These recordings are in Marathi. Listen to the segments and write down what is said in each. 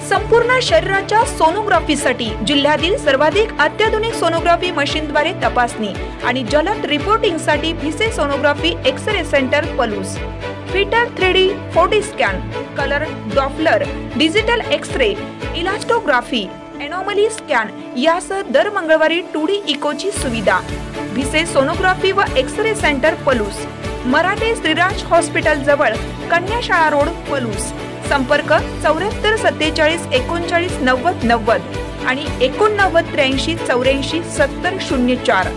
संपूर्ण शरीराच्या सोनोग्राफीसाठी जिल्ह्यातील सर्वाधिक अत्याधुनिक सोनोग्राफी मशीनद्वारे तपासणी आणि जलद रिपोर्टिंगसाठी Bhise sonography X-ray centre Palus, फिटर 3D 4D scan, colour Doppler, digital X-ray, elastography, anomaly scan यासह दर मंगळवारी 2D इकोची सुविधा। भिसे सोनोग्राफी व X-ray centre Palus, Marathe Shriraj hospital जवळ, कन्याशाळा रोड पलूस। संपर्क 74 47 39 90 90 आणि 89 83 84 70 04।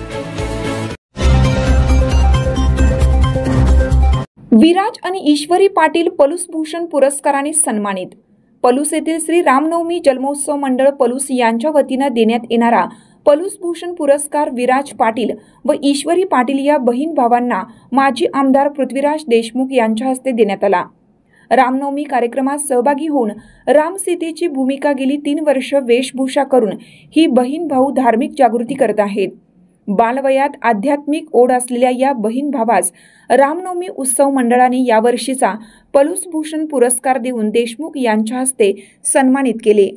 विराज आणि ईश्वरी पाटील पलूस भूषण पुरस्काराने सन्मानित। पलूस येथील श्री रामनवमी जन्मोत्सव मंडळ पलूस यांच्या वतीने देण्यात येणारा पलूस भूषण पुरस्कार विराज पाटील व ईश्वरी पाटील या बहीण भावांना माजी आमदार पृथ्वीराज देशमुख यांच्या हस्ते देण्यात आला। रामनवमी कार्यक्रमात सहभागी होऊन रामसीतेची भूमिका गेली 3 वर्ष वेशभूषा करून ही बहीण भाऊ धार्मिक जागृती करत आहेत। बालवयात आध्यात्मिक ओढ असलेल्या या बहीण भावास रामनवमी उत्सव मंडळाने यावर्षीचा पलूस भूषण पुरस्कार देऊन देशमुख यांच्या हस्ते सन्मानित केले।